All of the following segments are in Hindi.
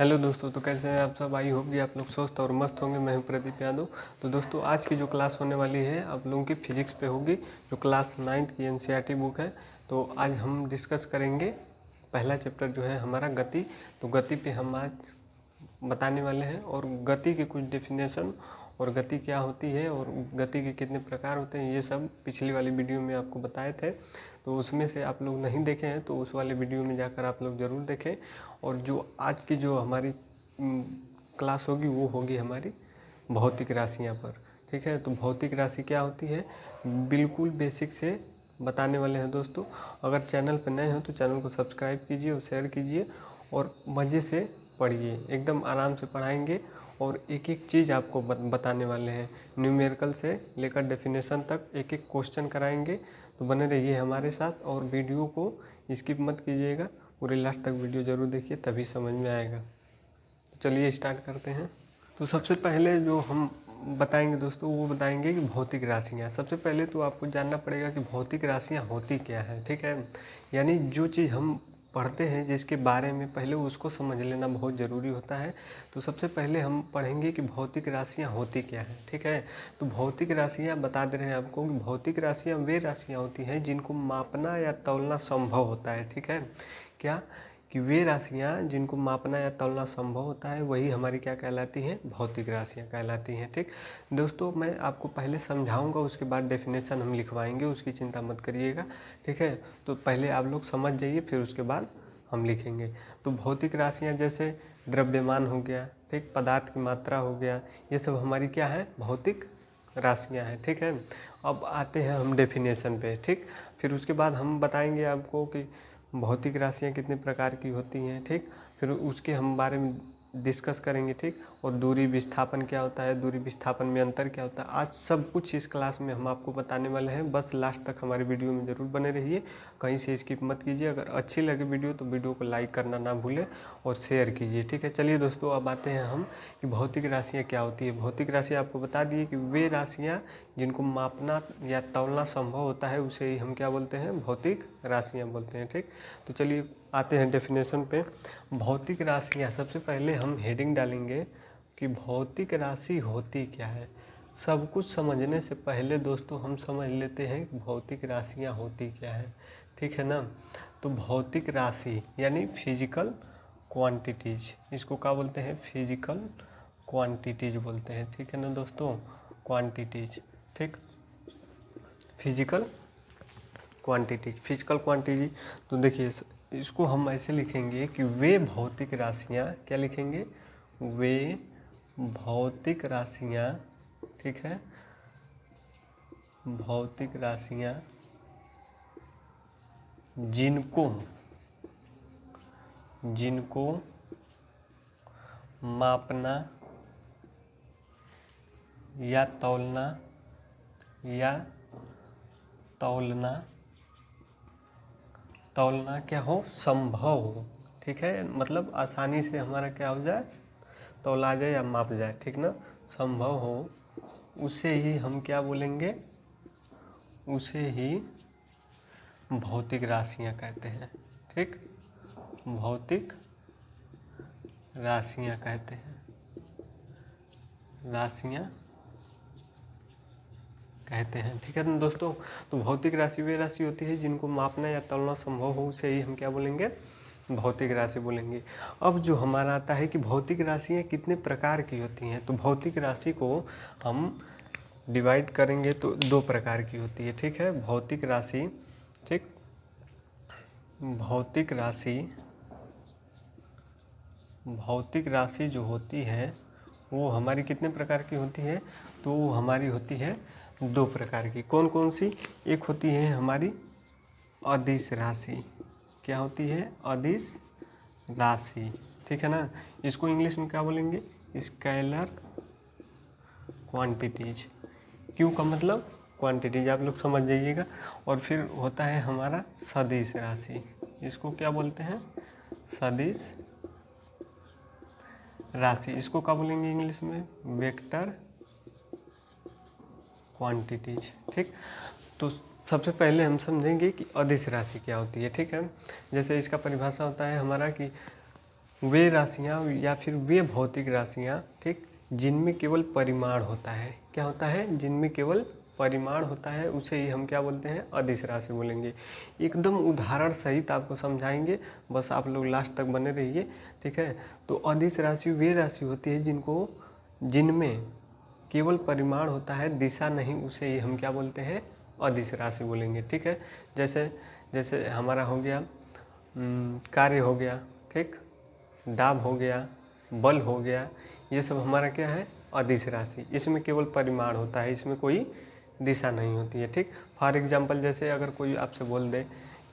हेलो दोस्तों, तो कैसे हैं आप सब। आई होप कि आप लोग स्वस्थ और मस्त होंगे। मैं हूं प्रदीप यादव। तो दोस्तों, आज की जो क्लास होने वाली है आप लोगों की फिजिक्स पे होगी, जो क्लास 9th की एनसीईआरटी बुक है। तो आज हम डिस्कस करेंगे पहला चैप्टर जो है हमारा गति। तो गति पे हम आज बताने वाले हैं और गति के कुछ डेफिनेशन और गति क्या होती है और गति के कितने प्रकार होते हैं, ये सब पिछली वाली वीडियो में आपको बताए थे। तो उसमें से आप लोग नहीं देखे हैं तो उस वाले वीडियो में जाकर आप लोग ज़रूर देखें। और जो आज की जो हमारी क्लास होगी वो होगी हमारी भौतिक राशियाँ पर। ठीक है, तो भौतिक राशि क्या होती है बिल्कुल बेसिक से बताने वाले हैं दोस्तों। अगर चैनल पर नए हो तो चैनल को सब्सक्राइब कीजिए और शेयर कीजिए और मज़े से पढ़िए, एकदम आराम से पढ़ाएंगे और एक एक चीज़ आपको बताने वाले हैं। न्यूमेरिकल से लेकर डेफिनेशन तक एक एक क्वेश्चन कराएंगे। तो बने रहिए हमारे साथ और वीडियो को स्किप मत कीजिएगा, पूरे लास्ट तक वीडियो ज़रूर देखिए, तभी समझ में आएगा। तो चलिए स्टार्ट करते हैं। तो सबसे पहले जो हम बताएंगे दोस्तों वो बताएंगे कि भौतिक राशियाँ। सबसे पहले तो आपको जानना पड़ेगा कि भौतिक राशियाँ होती क्या है। ठीक है, यानी जो चीज़ हम पढ़ते हैं जिसके बारे में पहले उसको समझ लेना बहुत ज़रूरी होता है। तो सबसे पहले हम पढ़ेंगे कि भौतिक राशियाँ होती क्या है। ठीक है, तो भौतिक राशियाँ बता दे रहे हैं आपको कि भौतिक राशियाँ वे राशियाँ होती हैं जिनको मापना या तौलना संभव होता है। ठीक है, क्या कि वे राशियाँ जिनको मापना या तौलना संभव होता है वही हमारी क्या कहलाती हैं, भौतिक राशियाँ कहलाती हैं। ठीक दोस्तों, मैं आपको पहले समझाऊंगा, उसके बाद डेफिनेशन हम लिखवाएंगे, उसकी चिंता मत करिएगा। ठीक है, तो पहले आप लोग समझ जाइए, फिर उसके बाद हम लिखेंगे। तो भौतिक राशियाँ जैसे द्रव्यमान हो गया, ठीक, पदार्थ की मात्रा हो गया, ये सब हमारी क्या है, भौतिक राशियाँ हैं। ठीक है, अब आते हैं हम डेफिनेशन पे। ठीक, फिर उसके बाद हम बताएंगे आपको कि भौतिक राशियाँ कितने प्रकार की होती हैं। ठीक, फिर उसके हम बारे में डिस्कस करेंगे। ठीक, और दूरी विस्थापन क्या होता है, दूरी विस्थापन में अंतर क्या होता है, आज सब कुछ इस क्लास में हम आपको बताने वाले हैं। बस लास्ट तक हमारी वीडियो में ज़रूर बने रहिए, कहीं से स्किप मत कीजिए। अगर अच्छी लगे वीडियो तो वीडियो को लाइक करना ना भूलें और शेयर कीजिए। ठीक है, चलिए दोस्तों, अब आते हैं हम कि भौतिक राशियाँ क्या होती है। भौतिक राशि आपको बता दिए कि वे राशियाँ जिनको मापना या तौलना संभव होता है उसे ही हम क्या बोलते हैं, भौतिक राशियाँ बोलते हैं। ठीक, तो चलिए आते हैं डेफिनेशन पे। भौतिक राशियाँ, सबसे पहले हम हेडिंग डालेंगे कि भौतिक राशि होती क्या है। सब कुछ समझने से पहले दोस्तों हम समझ लेते हैं कि भौतिक राशियाँ होती क्या है। ठीक है ना, तो भौतिक राशि यानी फिजिकल क्वांटिटीज, इसको क्या बोलते हैं, फिजिकल क्वांटिटीज बोलते हैं। ठीक है ना दोस्तों, क्वांटिटीज। ठीक, फिजिकल क्वांटिटीज, फिजिकल क्वांटिटी। तो देखिए इसको हम ऐसे लिखेंगे कि वे भौतिक राशियाँ, क्या लिखेंगे, वे भौतिक राशियाँ। ठीक है, भौतिक राशियाँ जिनको जिनको मापना या तौलना या तौलना तौलना क्या हो, संभव हो। ठीक है, मतलब आसानी से हमारा क्या हो जाए, तौला जाए या माप जाए। ठीक ना, संभव हो, उसे ही हम क्या बोलेंगे, उसे ही भौतिक राशियाँ कहते हैं। ठीक, भौतिक राशियाँ कहते हैं, राशियाँ कहते हैं। ठीक है ना दोस्तों, तो भौतिक राशि वे राशि होती है जिनको मापना या तौलना संभव हो, उसे ही हम क्या बोलेंगे, भौतिक राशि बोलेंगे। अब जो हमारा आता है कि भौतिक राशियाँ कितने प्रकार की होती हैं, तो भौतिक राशि को हम डिवाइड करेंगे तो दो प्रकार की होती है। ठीक है, भौतिक राशि। ठीक, भौतिक राशि जो होती है वो हमारी कितने प्रकार की होती है, तो वो हमारी होती है दो प्रकार की। कौन कौन सी, एक होती है हमारी अदिश राशि। क्या होती है, अदिश राशि। ठीक है ना, इसको इंग्लिश में क्या बोलेंगे, स्केलर क्वांटिटीज। क्यू का मतलब क्वांटिटीज, आप लोग समझ जाइएगा। और फिर होता है हमारा सदिश राशि, इसको क्या बोलते हैं, सदिश राशि। इसको क्या बोलेंगे इंग्लिश में, वेक्टर क्वांटिटीज। ठीक, तो सबसे पहले हम समझेंगे कि अदिश राशि क्या होती है। ठीक है, जैसे इसका परिभाषा होता है हमारा कि वे राशियाँ या फिर वे भौतिक राशियाँ, ठीक, जिनमें केवल परिमाण होता है। क्या होता है? जिनमें केवल परिमाण होता है, उसे ही हम क्या बोलते हैं? अदिश राशि बोलेंगे। एकदम उदाहरण सहित आपको समझाएंगे, बस आप लोग लास्ट तक बने रहिए, ठीक है। तो अदिश राशि वे राशि होती है जिनमें केवल परिमाण होता है, दिशा नहीं, उसे ही हम क्या बोलते हैं? अदिश राशि बोलेंगे, ठीक है। जैसे हमारा हो गया कार्य हो गया, ठीक, दाब हो गया, बल हो गया, ये सब हमारा क्या है? अदिश राशि। इसमें केवल परिमाण होता है, इसमें कोई दिशा नहीं होती है, ठीक। फॉर एग्जांपल जैसे अगर कोई आपसे बोल दे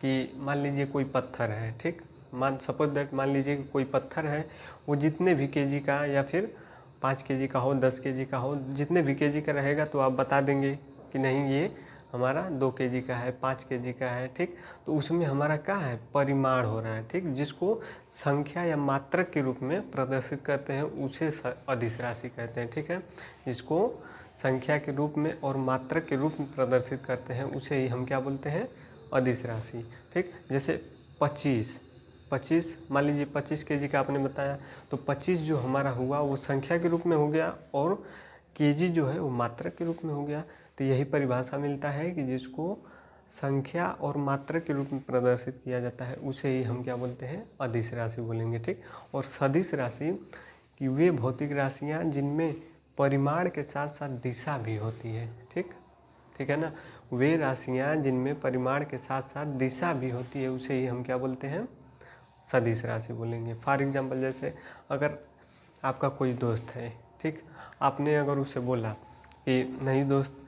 कि मान लीजिए कोई पत्थर है, ठीक, सपोज दैट मान लीजिए कोई पत्थर है, वो जितने भी केजी का या फिर 5 केजी का हो, 10 केजी का हो, जितने भी केजी का रहेगा तो आप बता देंगे कि नहीं ये हमारा 2 केजी का है, 5 केजी का है, ठीक। तो उसमें हमारा क्या है? परिमाण हो रहा है, ठीक, जिसको संख्या या मात्रक के रूप में प्रदर्शित करते हैं, उसे अदिश राशि कहते हैं, ठीक है। जिसको संख्या के रूप में और मात्रक के रूप में प्रदर्शित करते हैं, उसे ही हम क्या बोलते हैं? अदिश राशि, ठीक। जैसे 25 मान लीजिए 25 केजी का आपने बताया, तो 25 जो हमारा हुआ वो संख्या के रूप में हो गया और केजी जो है वो मात्रक के रूप में हो गया। तो यही परिभाषा मिलता है कि जिसको संख्या और मात्रक के रूप में प्रदर्शित किया जाता है, उसे ही हम क्या बोलते हैं? अदिश राशि बोलेंगे, ठीक। और सदिश राशि कि वे भौतिक राशियाँ जिनमें परिमाण के साथ साथ दिशा भी होती है, ठीक है ना। वे राशियाँ जिनमें परिमाण के साथ साथ दिशा भी होती है, उसे ही हम क्या बोलते हैं? सदिश राशि बोलेंगे। फॉर एग्जांपल जैसे अगर आपका कोई दोस्त है, ठीक, आपने अगर उससे बोला कि नहीं दोस्त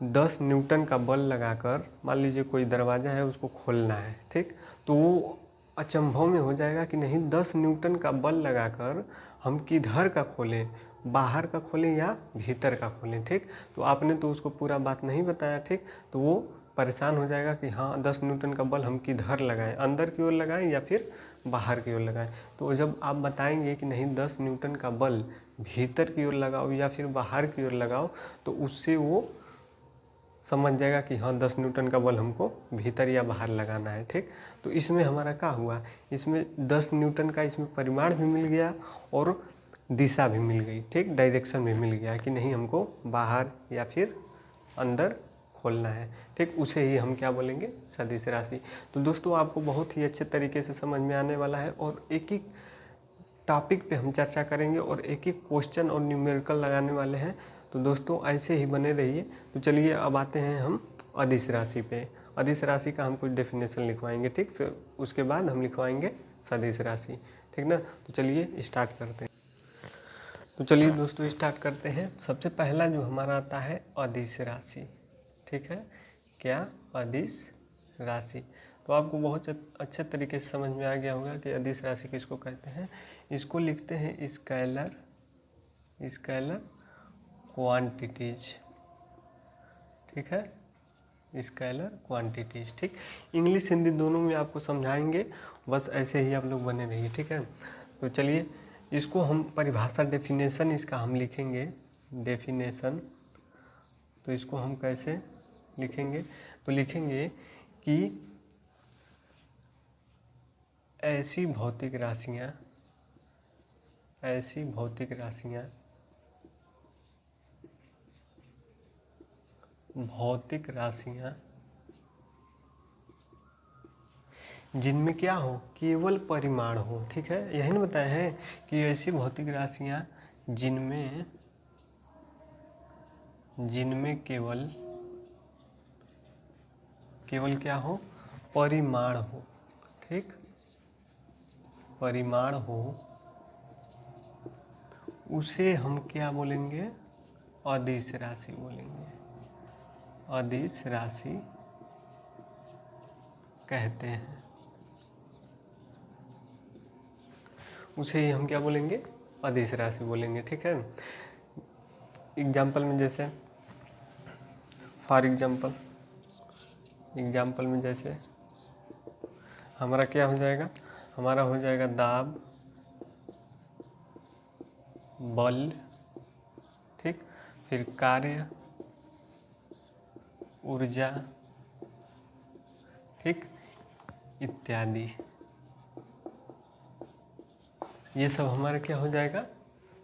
10 न्यूटन का बल लगाकर मान लीजिए कोई दरवाज़ा है उसको खोलना है, ठीक, तो वो अचंभव में हो जाएगा कि नहीं 10 न्यूटन का बल लगाकर हम किधर का खोलें, बाहर का खोलें या भीतर का खोलें, ठीक। तो आपने तो उसको पूरा बात नहीं बताया, ठीक, तो वो परेशान हो जाएगा कि हाँ 10 न्यूटन का बल हम किधर लगाएं, अंदर की ओर लगाएं या फिर बाहर की ओर लगाएं। तो जब आप बताएंगे कि नहीं 10 न्यूटन का बल भीतर की ओर लगाओ या फिर बाहर की ओर लगाओ, तो उससे वो समझ जाएगा कि हाँ 10 न्यूटन का बल हमको भीतर या बाहर लगाना है, ठीक। तो इसमें हमारा क्या हुआ? इसमें 10 न्यूटन का इसमें परिमाण भी मिल गया और दिशा भी मिल गई, ठीक, डायरेक्शन भी मिल गया कि नहीं हमको बाहर या फिर अंदर खोलना है, ठीक। उसे ही हम क्या बोलेंगे? सदिश राशि। तो दोस्तों आपको बहुत ही अच्छे तरीके से समझ में आने वाला है और एक एक टॉपिक पे हम चर्चा करेंगे और एक एक क्वेश्चन और न्यूमेरिकल लगाने वाले हैं। तो दोस्तों ऐसे ही बने रहिए। तो चलिए अब आते हैं हम अदिश राशि पे। अदिश राशि का हम कुछ डेफिनेशन लिखवाएंगे, ठीक, फिर उसके बाद हम लिखवाएंगे सदिश राशि, ठीक ना। तो चलिए स्टार्ट करते हैं। तो चलिए दोस्तों स्टार्ट करते हैं। सबसे पहला जो हमारा आता है अदिश राशि, ठीक है। क्या? अदिश राशि। तो आपको बहुत अच्छे तरीके से समझ में आ गया होगा कि अदिश राशि किसको कहते हैं। इसको लिखते हैं स्केलर क्वांटिटीज, ठीक है, स्केलर क्वांटिटीज, ठीक। इंग्लिश हिंदी दोनों में आपको समझाएंगे, बस ऐसे ही आप लोग बने रहिए, ठीक है। तो चलिए इसको हम परिभाषा डेफिनेशन इसका हम लिखेंगे, डेफिनेशन। तो इसको हम कैसे लिखेंगे? तो लिखेंगे कि ऐसी भौतिक राशियाँ जिनमें क्या हो? केवल परिमाण हो, ठीक है। यही ना बताया है कि ऐसी भौतिक राशियाँ जिनमें केवल क्या हो? परिमाण हो, ठीक, परिमाण हो, उसे हम क्या बोलेंगे? अदिश राशि बोलेंगे, अदिश राशि कहते हैं। उसे ही हम क्या बोलेंगे? अदिश राशि बोलेंगे, ठीक है। एग्जाम्पल में जैसे फॉर एग्जाम्पल में जैसे हमारा क्या हो जाएगा? हमारा हो जाएगा दाब, बल, ठीक, फिर कार्य, ऊर्जा, ठीक, इत्यादि, ये सब हमारा क्या हो जाएगा,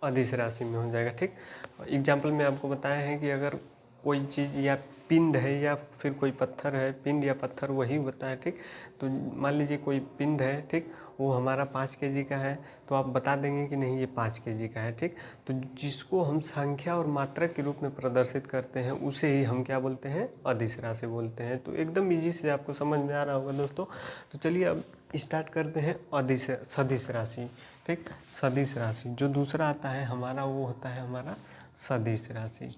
अदिश राशि में हो जाएगा। ठीक, एग्जाम्पल में आपको बताया है कि अगर कोई चीज़ या पिंड है या फिर कोई पत्थर है, पिंड या पत्थर वही होता है। ठीक, तो मान लीजिए कोई पिंड है, ठीक, वो हमारा 5 केजी का है, तो आप बता देंगे कि नहीं ये 5 केजी का है। ठीक, तो जिसको हम संख्या और मात्रा के रूप में प्रदर्शित करते हैं उसे ही हम क्या बोलते हैं, अदिश राशि बोलते हैं। तो एकदम इजी से आपको समझ में आ रहा होगा दोस्तों। तो चलिए अब स्टार्ट करते हैं सदिश राशि। ठीक, सदिश राशि जो दूसरा आता है हमारा वो होता है हमारा सदिश राशि।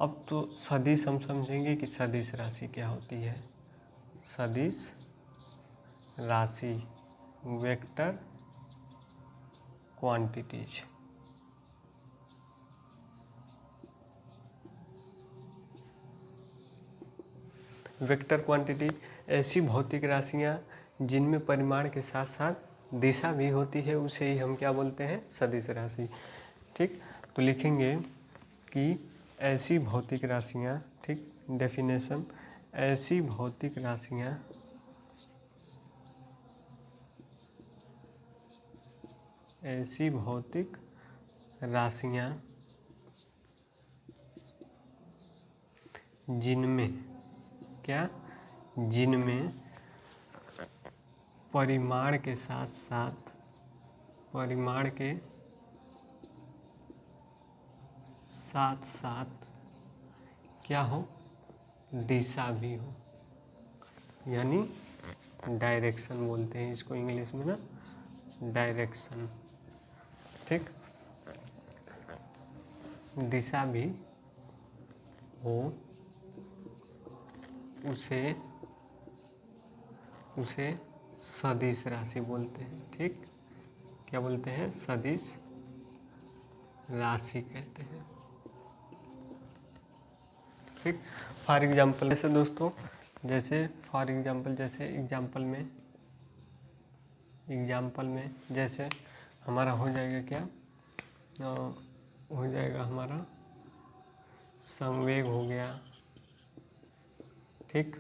अब तो सदिश हम समझेंगे कि सदिश राशि क्या होती है। सदिश राशि वेक्टर क्वांटिटीज। वेक्टर क्वांटिटीज ऐसी भौतिक राशियां जिनमें परिमाण के साथ साथ दिशा भी होती है, उसे ही हम क्या बोलते हैं, सदिश राशि। ठीक, तो लिखेंगे कि ऐसी भौतिक राशियां, ठीक, डेफिनेशन, ऐसी भौतिक राशियां जिनमें क्या, जिनमें परिमाण के साथ साथ क्या हो, दिशा भी हो, यानी डायरेक्शन बोलते हैं इसको इंग्लिश में ना, डायरेक्शन। ठीक, दिशा भी हो, उसे सदिश राशि बोलते हैं। ठीक, क्या बोलते हैं, सदिश राशि कहते हैं। ठीक, फॉर एग्जाम्पल जैसे दोस्तों, जैसे फॉर एग्जाम्पल जैसे एग्जाम्पल में जैसे हमारा हो जाएगा क्या, हो जाएगा हमारा संवेग हो गया, ठीक,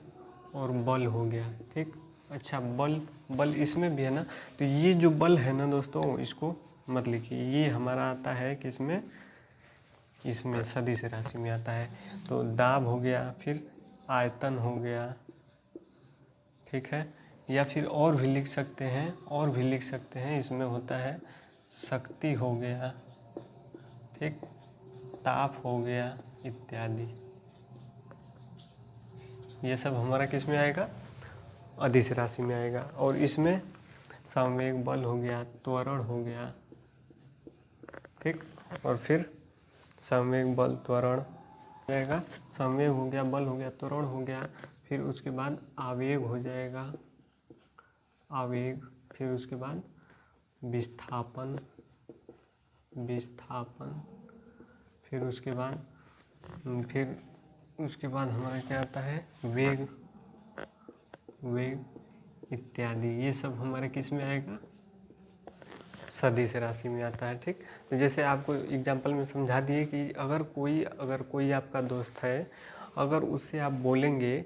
और बल हो गया। ठीक, अच्छा बल इसमें भी है ना, तो ये जो बल है ना दोस्तों, इसको मत लिखिए, ये हमारा आता है किसमें, इसमें सदिश राशि में आता है। तो दाब हो गया, फिर आयतन हो गया, ठीक है, या फिर और भी लिख सकते हैं, इसमें होता है शक्ति हो गया, ठीक, ताप हो गया इत्यादि। ये सब हमारा किस में आएगा, अदिश राशि में आएगा। और इसमें संवेग बल हो गया, त्वरण हो गया, ठीक, और फिर संवेग बल त्वरण जाएगा, संवेग हो गया, बल हो गया, त्वरण हो गया, फिर उसके बाद आवेग हो जाएगा, आवेग, फिर उसके बाद विस्थापन, फिर उसके बाद हमारा क्या आता है, वेग इत्यादि। ये सब हमारे किस में आएगा, सदिश राशि में आता है। ठीक, तो जैसे आपको एग्जाम्पल में समझा दिए कि अगर कोई आपका दोस्त है, अगर उससे आप बोलेंगे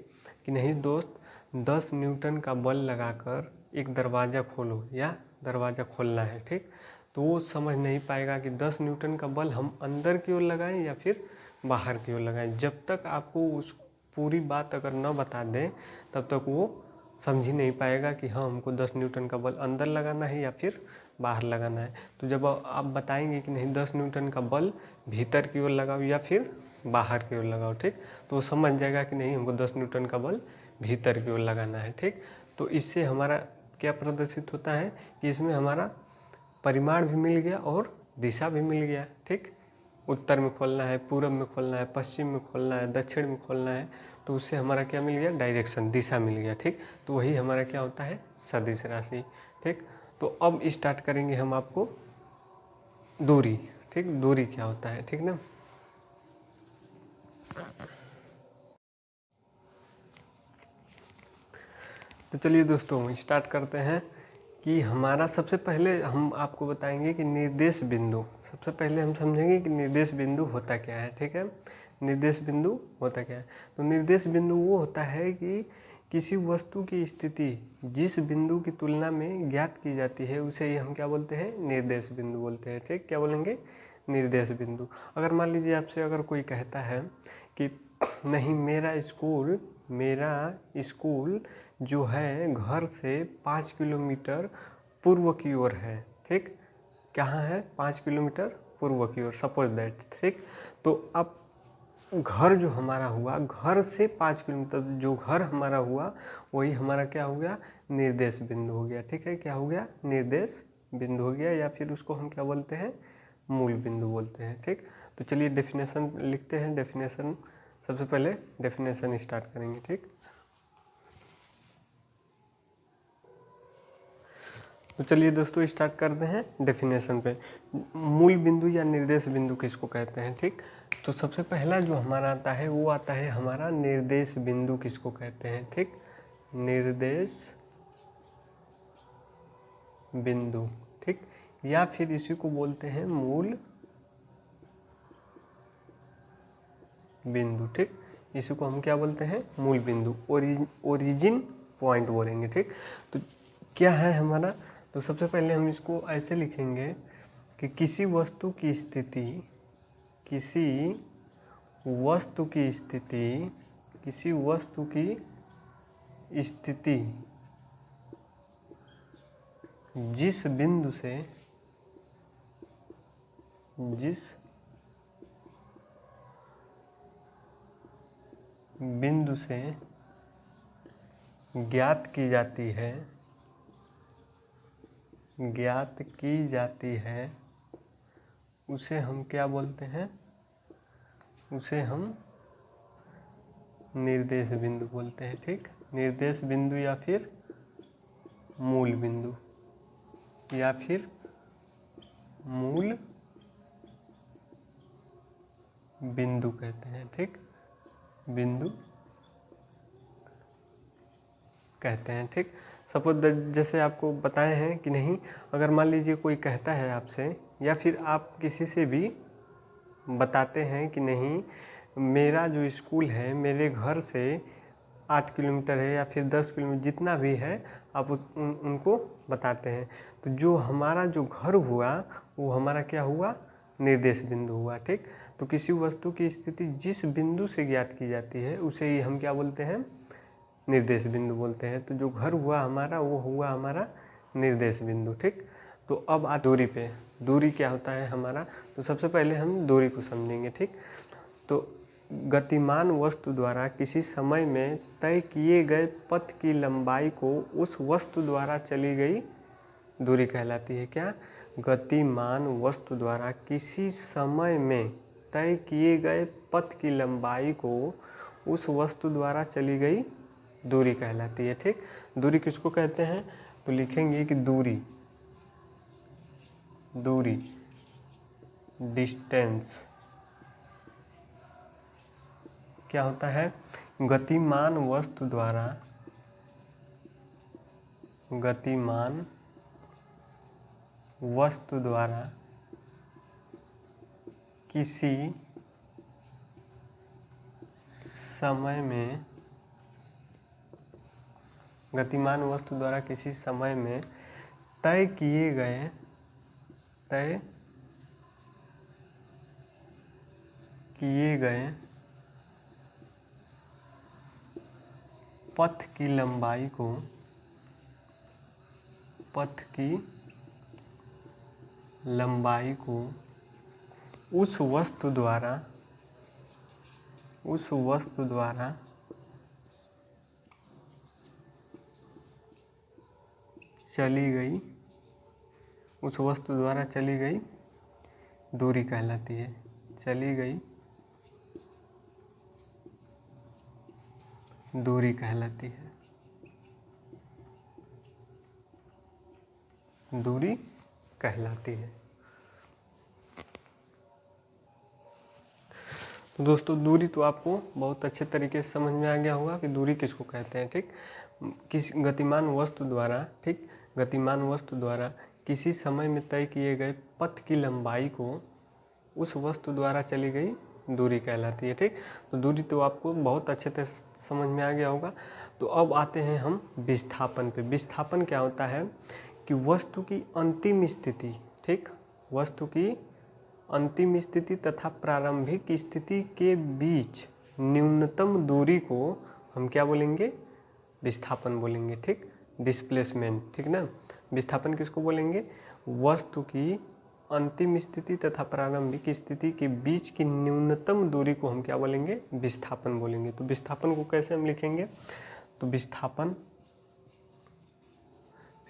कि नहीं दोस्त 10 न्यूटन का बल लगाकर एक दरवाज़ा खोलो या दरवाज़ा खोलना है, ठीक, तो वो समझ नहीं पाएगा कि 10 न्यूटन का बल हम अंदर की ओर लगाएं या फिर बाहर की ओर लगाएं। जब तक आपको उस पूरी बात अगर न बता दें तब तक वो समझ ही नहीं पाएगा कि हाँ हमको 10 न्यूटन का बल अंदर लगाना है या फिर बाहर लगाना है। तो जब आप बताएंगे कि नहीं 10 न्यूटन का बल भीतर की ओर लगाओ या फिर बाहर की ओर लगाओ, ठीक, तो वो समझ जाएगा कि नहीं हमको 10 न्यूटन का बल भीतर की ओर लगाना है। ठीक, तो इससे हमारा क्या प्रदर्शित होता है कि इसमें हमारा परिमाण भी मिल गया और दिशा भी मिल गया। ठीक, उत्तर में खोलना है, पूर्व में खोलना है, पश्चिम में खोलना है, दक्षिण में खोलना है, तो उससे हमारा क्या मिल गया, डायरेक्शन, दिशा मिल गया। ठीक, तो वही हमारा क्या होता है, सदिश राशि। ठीक, तो अब स्टार्ट करेंगे हम आपको दूरी। ठीक, दूरी क्या होता है, ठीक ना। तो चलिए दोस्तों स्टार्ट करते हैं कि हमारा सबसे पहले हम आपको बताएंगे कि निर्देश बिंदु, सबसे पहले हम समझेंगे कि निर्देश बिंदु होता क्या है। ठीक है, निर्देश बिंदु होता क्या है। तो निर्देश बिंदु वो होता है कि किसी वस्तु की स्थिति जिस बिंदु की तुलना में ज्ञात की जाती है उसे ही हम क्या बोलते हैं, निर्देश बिंदु बोलते हैं। ठीक, क्या बोलेंगे, निर्देश बिंदु। अगर मान लीजिए आपसे अगर कोई कहता है कि नहीं मेरा स्कूल जो है घर से 5 किलोमीटर पूर्व की ओर है। ठीक, कहाँ है, 5 किलोमीटर पूर्व की ओर, सपोज दैट। ठीक, तो अब घर जो हमारा हुआ, घर से 5 किलोमीटर जो घर हमारा हुआ वही हमारा क्या हो गया, निर्देश बिंदु हो गया। ठीक है, क्या हो गया, निर्देश बिंदु हो गया, या फिर उसको हम क्या बोलते हैं, मूल बिंदु बोलते हैं। ठीक, तो चलिए डेफिनेशन लिखते हैं। डेफिनेशन, सबसे पहले डेफिनेशन स्टार्ट करेंगे। ठीक, तो चलिए दोस्तों स्टार्ट करते हैं डेफिनेशन पे। मूल बिंदु या निर्देश बिंदु किसको कहते हैं। ठीक, तो सबसे पहला जो हमारा आता है वो आता है हमारा निर्देश बिंदु किसको कहते हैं। ठीक, निर्देश बिंदु। ठीक, या फिर इसी को बोलते हैं मूल बिंदु। ठीक, इसी को हम क्या बोलते हैं, मूल बिंदु, ओरिजिन पॉइंट बोलेंगे। ठीक, तो क्या है हमारा, तो सबसे पहले हम इसको ऐसे लिखेंगे कि किसी वस्तु की स्थिति जिस बिंदु से ज्ञात की जाती है उसे हम क्या बोलते हैं, उसे हम निर्देश बिंदु बोलते हैं। ठीक, निर्देश बिंदु या फिर मूल बिंदु या फिर मूल बिंदु कहते हैं। ठीक, बिंदु कहते हैं। ठीक, सपोज जैसे आपको बताए हैं कि नहीं, अगर मान लीजिए कोई कहता है आपसे, या फिर आप किसी से भी बताते हैं कि नहीं मेरा जो स्कूल है मेरे घर से 8 किलोमीटर है या फिर 10 किलोमीटर, जितना भी है आप उनको बताते हैं, तो जो हमारा जो घर हुआ वो हमारा क्या हुआ, निर्देश बिंदु हुआ। ठीक, तो किसी वस्तु की स्थिति जिस बिंदु से ज्ञात की जाती है उसे ही हम क्या बोलते हैं, निर्देश बिंदु बोलते हैं। तो जो घर हुआ हमारा वो हुआ हमारा निर्देश बिंदु। ठीक, तो अब दूरी पे, दूरी क्या होता है हमारा, तो सबसे पहले हम दूरी को समझेंगे। ठीक, तो गतिमान वस्तु द्वारा किसी समय में तय किए गए पथ की लंबाई को उस वस्तु द्वारा चली गई दूरी कहलाती है। क्या, गतिमान वस्तु द्वारा किसी समय में तय किए गए पथ की लंबाई को उस वस्तु द्वारा चली गई दूरी कहलाती है। ठीक, दूरी किसको कहते हैं, तो लिखेंगे कि दूरी डिस्टेंस क्या होता है, गतिमान वस्तु द्वारा किसी समय में, गतिमान वस्तु द्वारा किसी समय में तय किए गए पथ की लंबाई को उस वस्तु द्वारा चली गई दूरी कहलाती है। चली गई दूरी कहलाती है, दूरी कहलाती है। तो दोस्तों दूरी तो आपको बहुत अच्छे तरीके से समझ में आ गया होगा कि दूरी किसको कहते हैं। ठीक, किस गतिमान वस्तु द्वारा, ठीक, गतिमान वस्तु द्वारा किसी समय में तय किए गए पथ की लंबाई को उस वस्तु द्वारा चली गई दूरी कहलाती है। ठीक, तो दूरी तो आपको बहुत अच्छे से समझ में आ गया होगा। तो अब आते हैं हम विस्थापन पे। विस्थापन क्या होता है कि वस्तु की अंतिम स्थिति, ठीक, वस्तु की अंतिम स्थिति तथा प्रारंभिक स्थिति के बीच न्यूनतम दूरी को हम क्या बोलेंगे, विस्थापन बोलेंगे, ठीक, डिस्प्लेसमेंट, ठीक ना। विस्थापन किसको बोलेंगे, वस्तु की अंतिम स्थिति तथा प्रारंभिक स्थिति के बीच की न्यूनतम दूरी को हम क्या बोलेंगे, विस्थापन बोलेंगे। तो विस्थापन को कैसे हम लिखेंगे, तो विस्थापन,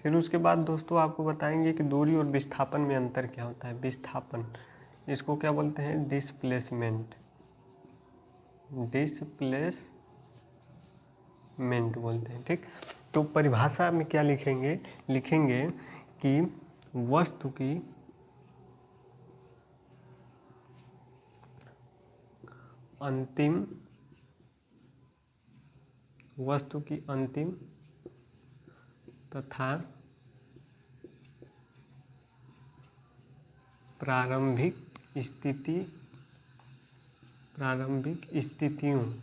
फिर उसके बाद दोस्तों आपको बताएंगे कि दूरी और विस्थापन में अंतर क्या होता है। विस्थापन, इसको क्या बोलते हैं, डिस्प्लेसमेंट, डिस्प्लेसमेंट बोलते हैं, ठीक। तो परिभाषा में क्या लिखेंगे, लिखेंगे कि वस्तु की अंतिम तथा प्रारंभिक स्थितियों,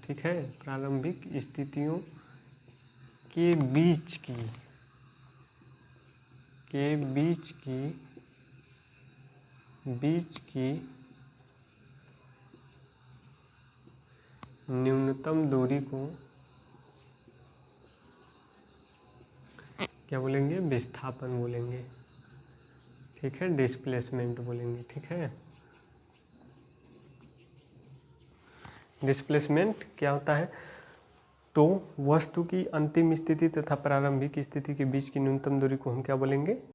ठीक है, प्रारंभिक स्थितियों के बीच की न्यूनतम दूरी को क्या बोलेंगे, विस्थापन बोलेंगे, ठीक है, डिस्प्लेसमेंट बोलेंगे, ठीक है। डिस्प्लेसमेंट क्या होता है, तो वस्तु की अंतिम स्थिति तथा प्रारंभिक स्थिति के बीच की न्यूनतम दूरी को हम क्या बोलेंगे,